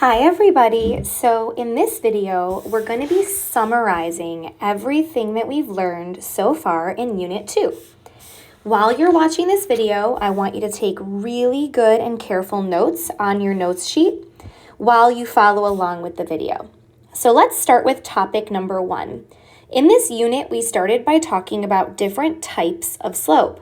Hi everybody! So in this video, we're going to be summarizing everything that we've learned so far in Unit 2. While you're watching this video, I want you to take really good and careful notes on your notes sheet while you follow along with the video. So let's start with topic number 1. In this unit, we started by talking about different types of slope.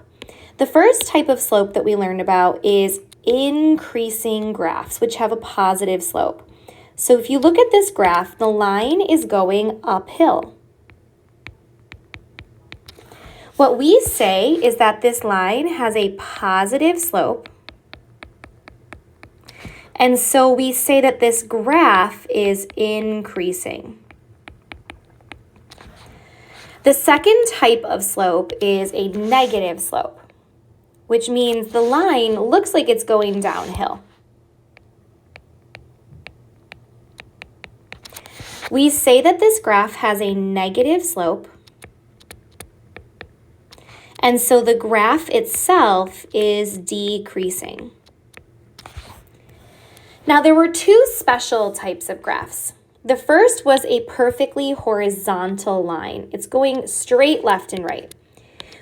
The first type of slope that we learned about is increasing graphs, which have a positive slope. So if you look at this graph, the line is going uphill. What we say is that this line has a positive slope, and so we say that this graph is increasing. The second type of slope is a negative slope, which means the line looks like it's going downhill. We say that this graph has a negative slope, and so the graph itself is decreasing. Now, there were two special types of graphs. The first was a perfectly horizontal line. It's going straight left and right.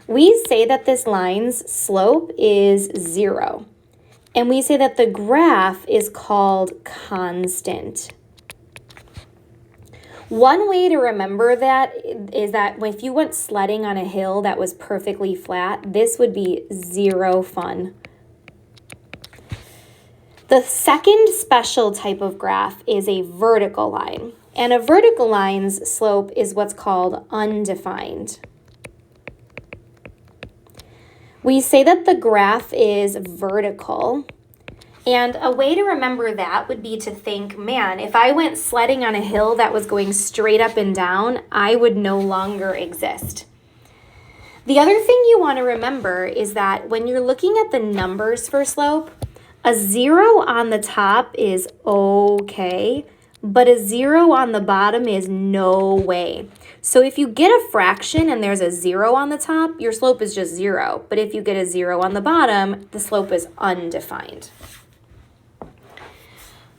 We say that this line's slope is 0, and we say that the graph is called constant. One way to remember that is that if you went sledding on a hill that was perfectly flat, this would be 0 fun. The second special type of graph is a vertical line, and a vertical line's slope is what's called undefined. We say that the graph is vertical, and a way to remember that would be to think, man, if I went sledding on a hill that was going straight up and down, I would no longer exist. The other thing you want to remember is that when you're looking at the numbers for slope, a 0 on the top is okay, but a 0 on the bottom is no way. So if you get a fraction and there's a 0 on the top, your slope is just 0. But if you get a 0 on the bottom, the slope is undefined.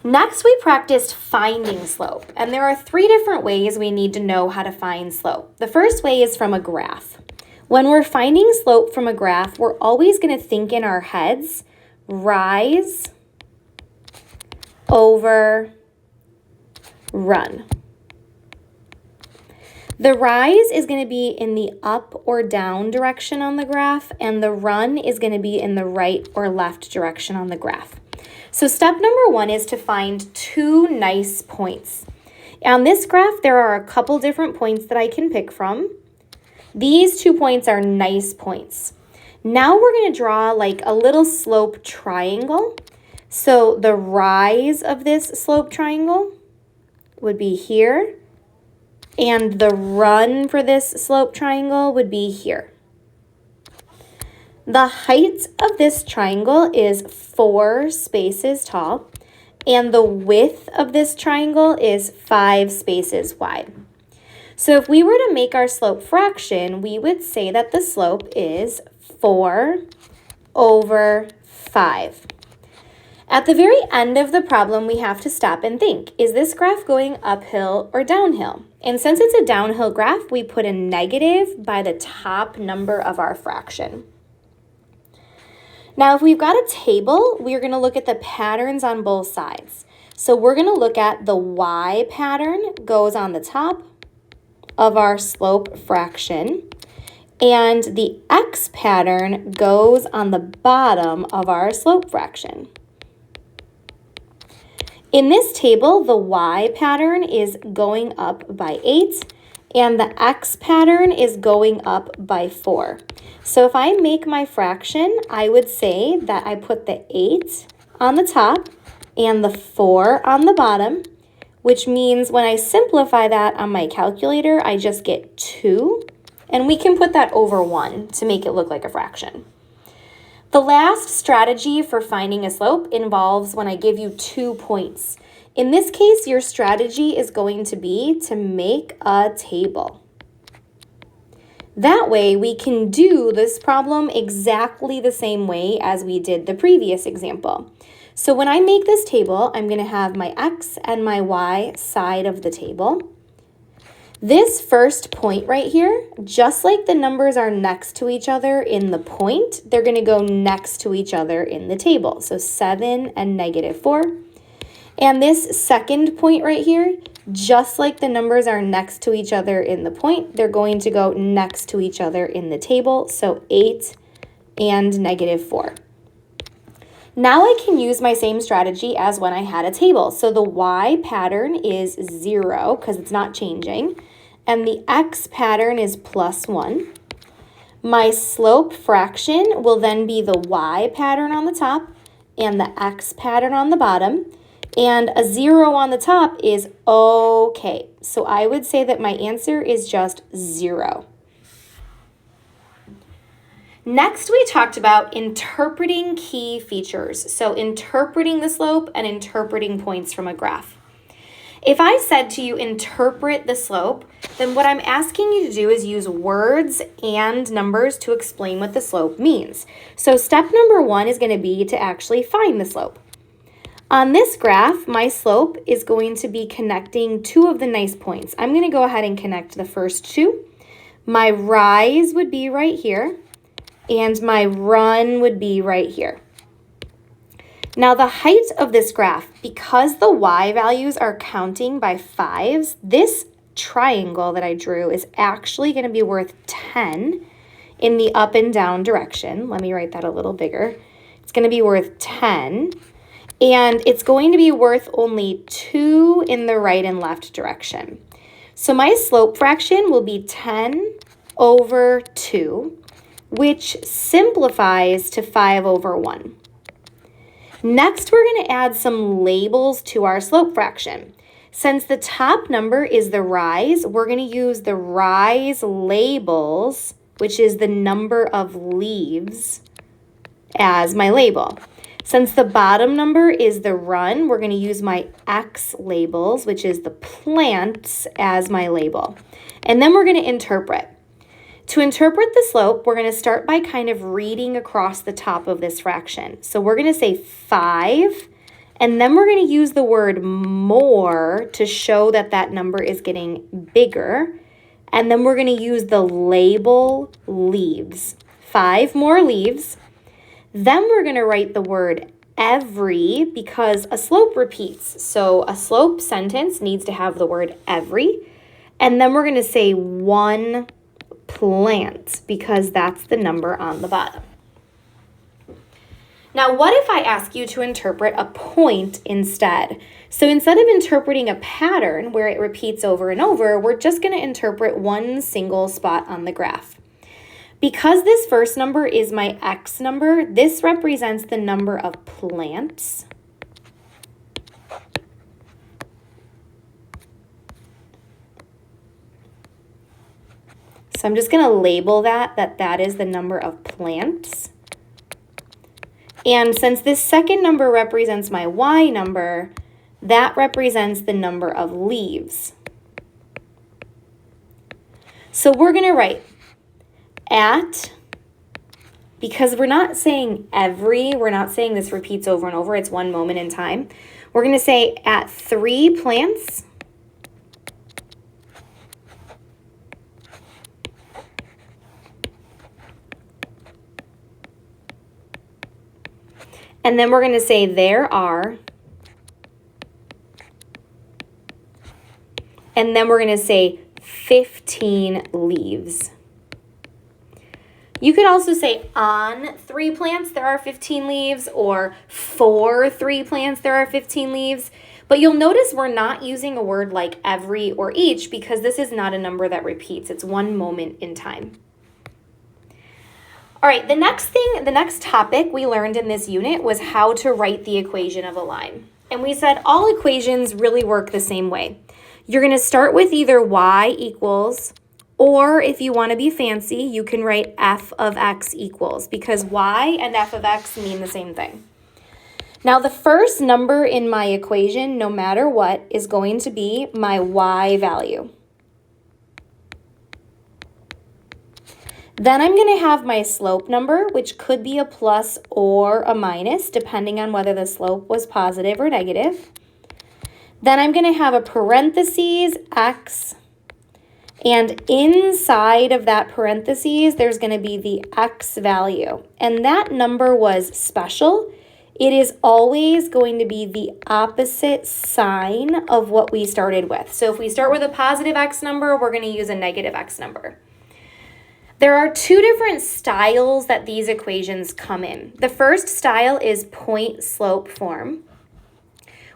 Next, we practiced finding slope. And there are 3 different ways we need to know how to find slope. The first way is from a graph. When we're finding slope from a graph, we're always going to think in our heads, rise over run. The rise is going to be in the up or down direction on the graph, and the run is going to be in the right or left direction on the graph. So step number 1 is to find 2 nice points. On this graph, there are a couple different points that I can pick from. These 2 points are nice points. Now we're going to draw like a little slope triangle. So the rise of this slope triangle would be here, and the run for this slope triangle would be here. The height of this triangle is 4 spaces tall, and the width of this triangle is 5 spaces wide. So if we were to make our slope fraction, we would say that the slope is 4 over 5. At the very end of the problem, we have to stop and think, is this graph going uphill or downhill? And since it's a downhill graph, we put a negative by the top number of our fraction. Now, if we've got a table, we're going to look at the patterns on both sides. So we're going to look at the y pattern goes on the top of our slope fraction, and the x pattern goes on the bottom of our slope fraction. In this table, the y pattern is going up by 8, and the x pattern is going up by 4. So if I make my fraction, I would say that I put the 8 on the top and the 4 on the bottom, which means when I simplify that on my calculator, I just get 2, and we can put that over 1 to make it look like a fraction. The last strategy for finding a slope involves when I give you 2 points. In this case, your strategy is going to be to make a table. That way, we can do this problem exactly the same way as we did the previous example. So when I make this table, I'm going to have my x and my y side of the table. This first point right here, just like the numbers are next to each other in the point, they're going to go next to each other in the table. So 7 and -4. And this second point right here, just like the numbers are next to each other in the point, they're going to go next to each other in the table. So 8 and -4. Now I can use my same strategy as when I had a table. So the y pattern is 0 because it's not changing, and the x pattern is +1. My slope fraction will then be the y pattern on the top and the x pattern on the bottom, and a 0 on the top is okay. So I would say that my answer is just 0. Next, we talked about interpreting key features. So interpreting the slope and interpreting points from a graph. If I said to you, interpret the slope, then what I'm asking you to do is use words and numbers to explain what the slope means. So step number 1 is going to be to actually find the slope. On this graph, my slope is going to be connecting 2 of the nice points. I'm going to go ahead and connect the first 2. My rise would be right here, and my run would be right here. Now the height of this graph, because the y values are counting by 5s, this triangle that I drew is actually going to be worth 10 in the up and down direction. Let me write that a little bigger. It's going to be worth 10, and it's going to be worth only 2 in the right and left direction. So my slope fraction will be 10 over 2, which simplifies to 5/1. Next, we're going to add some labels to our slope fraction. Since the top number is the rise, we're going to use the rise labels, which is the number of leaves, as my label. Since the bottom number is the run, we're going to use my X labels, which is the plants, as my label. And then we're going to interpret. To interpret the slope, we're going to start by kind of reading across the top of this fraction. So we're going to say 5, and then we're going to use the word more to show that that number is getting bigger. And then we're going to use the label leaves. 5 more leaves. Then we're going to write the word every because a slope repeats. So a slope sentence needs to have the word every. And then we're going to say 1 plant because that's the number on the bottom. Now, what if I ask you to interpret a point instead? So instead of interpreting a pattern where it repeats over and over, we're just going to interpret one single spot on the graph. Because this first number is my X number, this represents the number of plants. So I'm just going to label that is the number of plants. And since this second number represents my Y number, that represents the number of leaves. So we're going to write at, because we're not saying every, we're not saying this repeats over and over, it's one moment in time. We're going to say at 3 plants, and then we're going to say there are, and then we're going to say 15 leaves. You could also say on 3 plants there are 15 leaves, or for 3 plants there are 15 leaves. But you'll notice we're not using a word like every or each because this is not a number that repeats. It's one moment in time. All right, the next topic we learned in this unit was how to write the equation of a line. And we said all equations really work the same way. You're going to start with either y equals, or if you want to be fancy, you can write f of x equals, because y and f of x mean the same thing. Now, the first number in my equation, no matter what, is going to be my y value. Then I'm going to have my slope number, which could be a plus or a minus, depending on whether the slope was positive or negative. Then I'm going to have a parentheses, x, and inside of that parentheses, there's going to be the x value. And that number was special. It is always going to be the opposite sign of what we started with. So if we start with a positive x number, we're going to use a negative x number. There are two different styles that these equations come in. The first style is point slope form,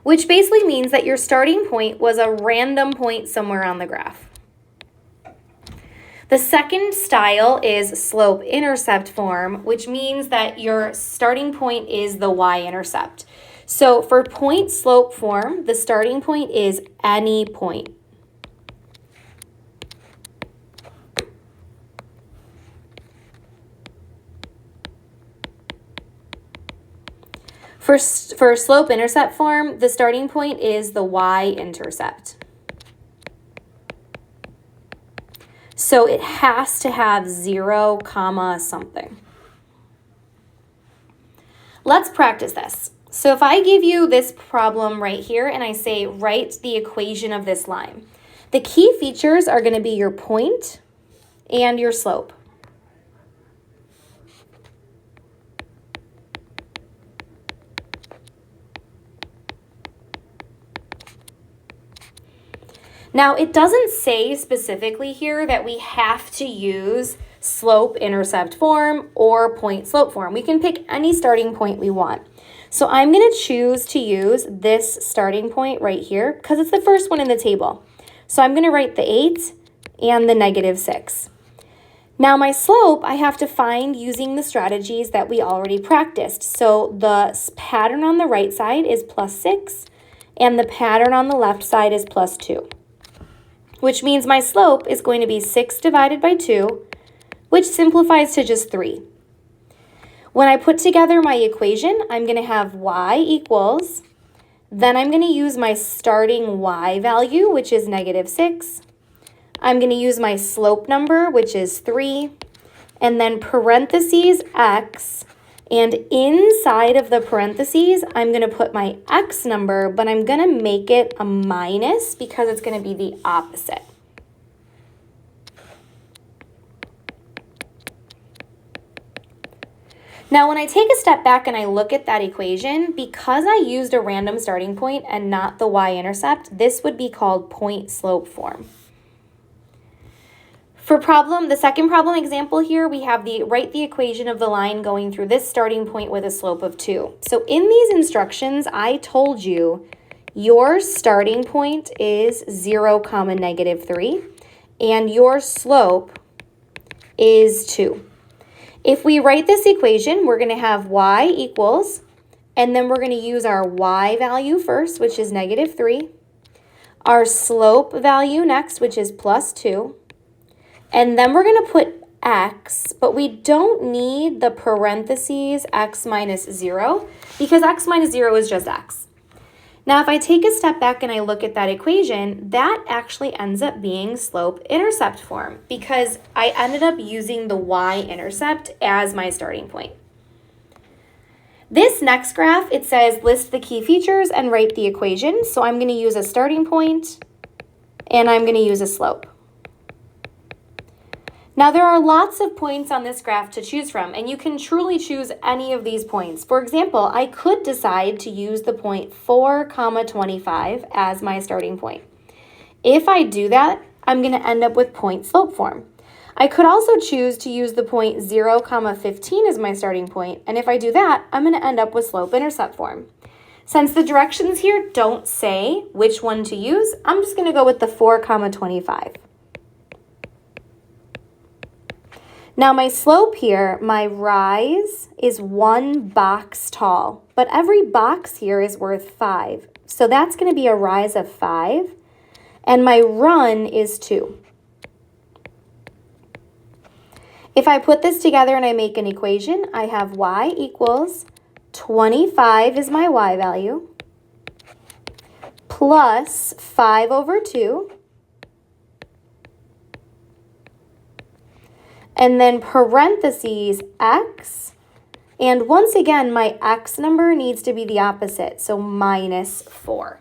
which basically means that your starting point was a random point somewhere on the graph. The second style is slope-intercept form, which means that your starting point is the y-intercept. So for point slope form, the starting point is any point. For slope-intercept form, the starting point is the y-intercept. So it has to have 0, something. Let's practice this. So if I give you this problem right here and I say write the equation of this line, the key features are going to be your point and your slope. Now, it doesn't say specifically here that we have to use slope-intercept form or point slope form. We can pick any starting point we want. So I'm going to choose to use this starting point right here because it's the first one in the table. So I'm going to write the 8 and the -6. Now my slope I have to find using the strategies that we already practiced. So the pattern on the right side is +6 and the pattern on the left side is +2. Which means my slope is going to be 6 divided by 2, which simplifies to just 3. When I put together my equation, I'm going to have y equals, then I'm going to use my starting y value, which is -6. I'm going to use my slope number, which is 3, and then parentheses x, and inside of the parentheses, I'm going to put my x number, but I'm going to make it a minus because it's going to be the opposite. Now, when I take a step back and I look at that equation, because I used a random starting point and not the y-intercept, this would be called point slope form. For the second problem example here, we have write the equation of the line going through this starting point with a slope of 2. So in these instructions, I told you your starting point is 0, -3, and your slope is 2. If we write this equation, we're going to have y equals, and then we're going to use our y value first, which is -3, our slope value next, which is +2, and then we're going to put x, but we don't need the parentheses x -0 because x -0 is just x. Now, if I take a step back and I look at that equation, that actually ends up being slope-intercept form because I ended up using the y-intercept as my starting point. This next graph, it says list the key features and write the equation. So I'm going to use a starting point and I'm going to use a slope. Now, there are lots of points on this graph to choose from, and you can truly choose any of these points. For example, I could decide to use the point 4, 25 as my starting point. If I do that, I'm going to end up with point slope form. I could also choose to use the point 0, 15 as my starting point, and if I do that, I'm going to end up with slope-intercept form. Since the directions here don't say which one to use, I'm just going to go with the 4, 25. Now my slope here, my rise is 1 box tall, but every box here is worth 5. So that's going to be a rise of 5, and my run is 2. If I put this together and I make an equation, I have y equals 25 is my y value, plus 5 over 2, and then parentheses x. And once again, my x number needs to be the opposite, so minus 4.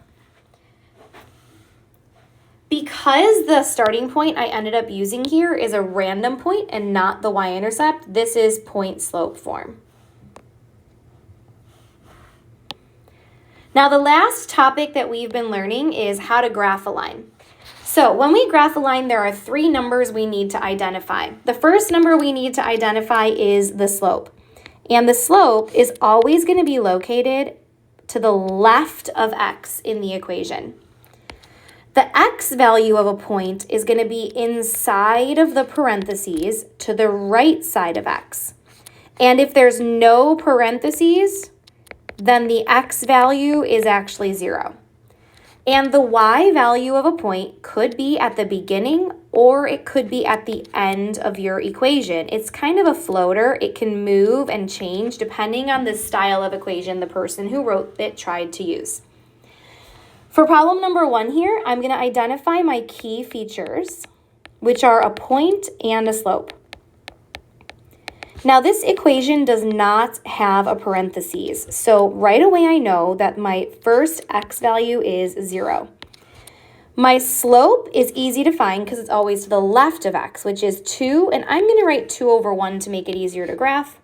Because the starting point I ended up using here is a random point and not the y-intercept, this is point slope form. Now the last topic that we've been learning is how to graph a line. So when we graph a line, there are 3 numbers we need to identify. The first number we need to identify is the slope. And the slope is always going to be located to the left of x in the equation. The x value of a point is going to be inside of the parentheses to the right side of x. And if there's no parentheses, then the x value is actually 0. And the y value of a point could be at the beginning or it could be at the end of your equation. It's kind of a floater. It can move and change depending on the style of equation the person who wrote it tried to use. For problem number 1 here, I'm going to identify my key features, which are a point and a slope. Now this equation does not have a parentheses, so right away I know that my first x value is 0. My slope is easy to find because it's always to the left of x, which is 2, and I'm going to write 2 over 1 to make it easier to graph.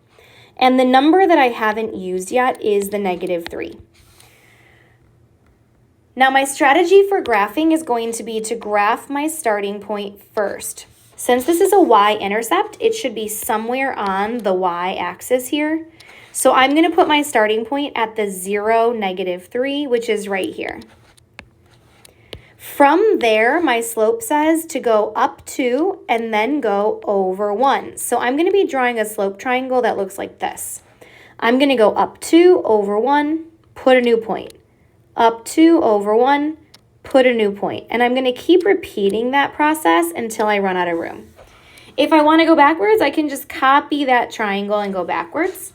And the number that I haven't used yet is the -3. Now my strategy for graphing is going to be to graph my starting point first. Since this is a y-intercept, it should be somewhere on the y-axis here. So I'm going to put my starting point at the 0, -3, which is right here. From there, my slope says to go up 2 and then go over 1. So I'm going to be drawing a slope triangle that looks like this. I'm going to go up 2 over 1, put a new point. Up 2 over 1, put a new point. And I'm going to keep repeating that process until I run out of room. If I want to go backwards, I can just copy that triangle and go backwards.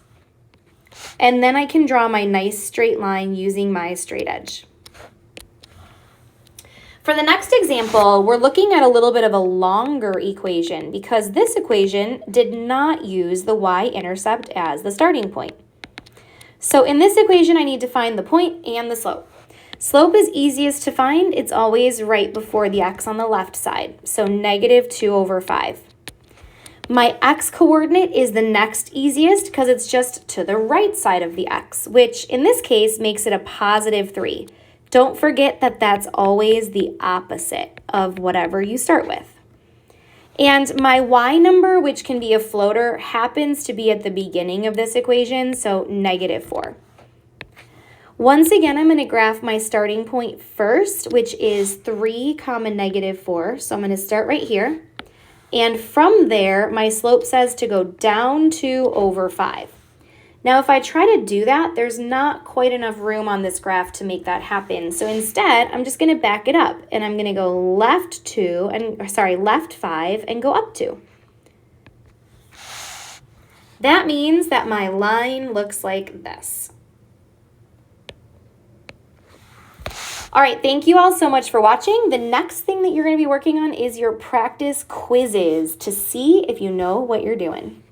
And then I can draw my nice straight line using my straight edge. For the next example, we're looking at a little bit of a longer equation because this equation did not use the y-intercept as the starting point. So in this equation, I need to find the point and the slope. Slope is easiest to find. It's always right before the x on the left side, so -2 over 5. My x coordinate is the next easiest because it's just to the right side of the x, which in this case makes it a +3. Don't forget that that's always the opposite of whatever you start with. And my y number, which can be a floater, happens to be at the beginning of this equation, so -4. Once again, I'm going to graph my starting point first, which is 3, -4. So I'm going to start right here. And from there, my slope says to go down 2 over 5. Now, if I try to do that, there's not quite enough room on this graph to make that happen. So instead, I'm just going to back it up, and I'm going to go left 5 and go up 2. That means that my line looks like this. All right, thank you all so much for watching. The next thing that you're going to be working on is your practice quizzes to see if you know what you're doing.